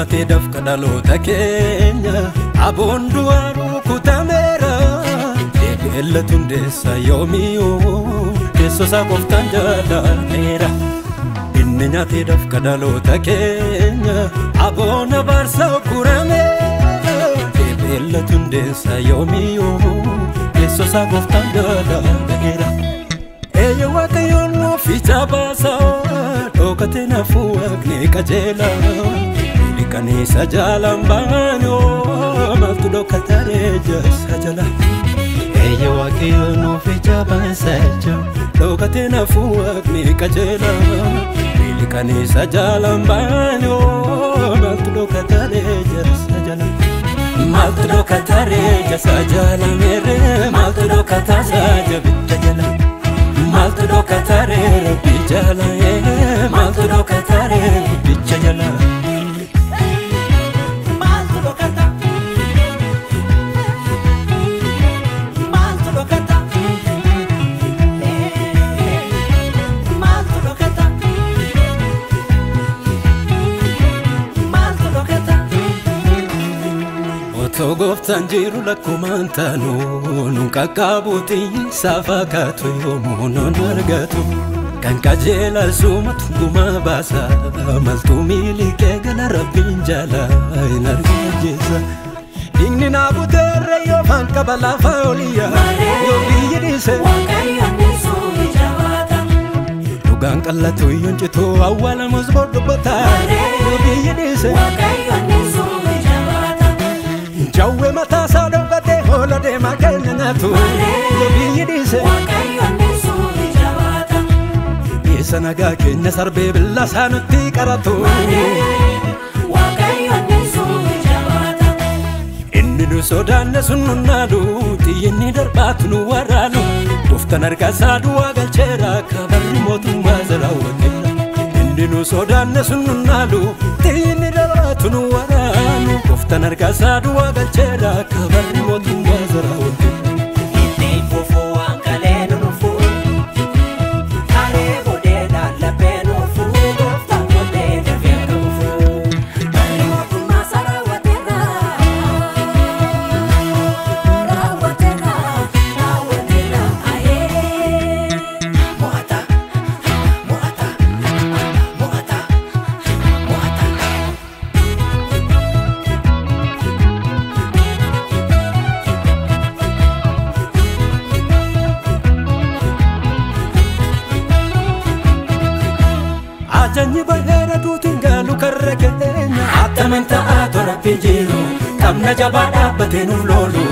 nyaatee dafqa dhaloota keenya abonduwaaruu kutamera deebi'eellatu hundeessa yoomiyuu keessosaa qoftaan jaalateera inni nyaatee dafqa dhaloota keenya abona barsa kuramera deebi'eellatu hundeessa yoomiyuu keessosaa qoftaan jaalateera eeyya waaqayyoon nuuf ija baasa dhokatee nafuwaqni qajeela kanisa jalan banyo maltu dokatare jasa jala eyo wakiyo no ficha bansacho dokatena fuwaqni kajela kanisa jalan banyo maltu dokatare jasa jala maltu dokatare jasa jala mere maltu dokatasa jabita jala maltu dokatare bijala maltu dokatare bijala Togoftan jiru lakkumantanu nunka kabuti safakatu yomono nargatu kan kajela sumatu guma basa maltu milike gala rabbin jala inargejesa inni nabutere yo fanka bala faoliya yo biyidise wakayo nisu bijawata dugan kallatu yonchito awwala musbodu bata yo biyidise wakayo nisu Jawe mata sadovate hola de makenya natu Yobiyidise wakayo nisu bijawata Isanaga kenya sarbe billa sanutti karatu Wakayo nisu bijawata Inni nu sodanne sunnunalu Tiyinni darbatu nu waralu Duftan argasadu wagalchera kabarri motumma zarawatera Inni nu sodanne sunnunalu Tiyinni darbatu nu waralu Duftan argasadu wagalchera kabarri motumma zarawatera Inni fufu ankalenu nufu Kare bodeda lapenu fu Duftan bodeda veka ufu Barri motumma zarawatera Rawatera, rawatera aye Moata, moata, moata, moata Ajanyi bahera dutingalu karrakenya Attamanta atora pijiru Kamna jabada batenu lolu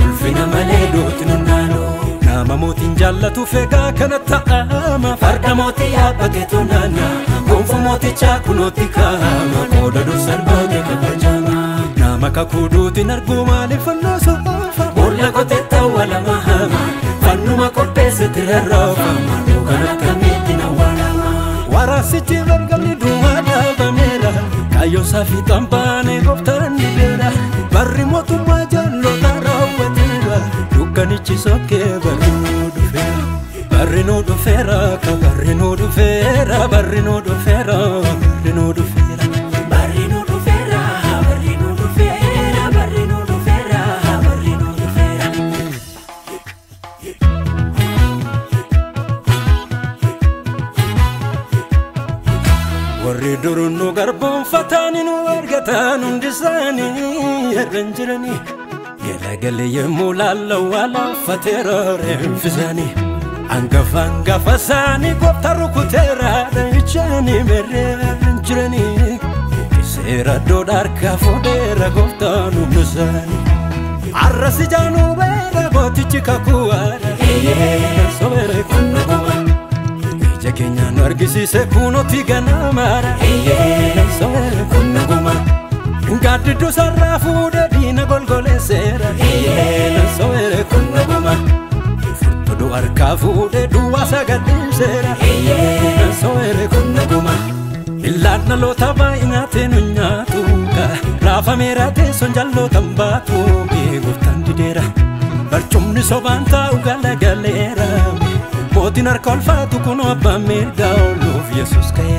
Ulfina male dutinu nalo Nama motin jallatu fega kana ta'ama Farda moti yabaketu nana Gonfu moti chakunoti kama Koda dursan bage kabajama Nama kakudutin argumali fanna sofa Bolla kotetta wala mahama Fannuma kopese tirarrafa Madu kana kamitina walama Warasichi vergamni dumada bamera Kayo safi tampane goftan libera Barri motumma jallo tarawatera Dukkanichi sokke barri nudufera Barri nudufera ka barri nudufera Barri nudufera barri nudufera Barri nudufera barri nudufera Barri nudufera barri nudufera Warri durunu garbon fatani nu ergatan undisani erranjirani Gelagale yemulalla wala fatera refizani Angafanga fasani goptaru kutera ichani merranjirani Sera dodar kafodera goftanu nusani Arrasi janu bera gotichi kakuara Sobere kunaguma Kenya nargisise kunoti ganamara Sobere kunaguma Ngadidu sarrafu de dina golgole sera Sobere kunaguma Furtudu arkafu de duwasa gadisera Sobere kunaguma Illana lota bainate nunyatuka Rafa merate sonjallo tambatu Gurtan didera Barchumni sobanta ugala galera Motin arkolfatu kuno abba mirga Olof Jesus kaya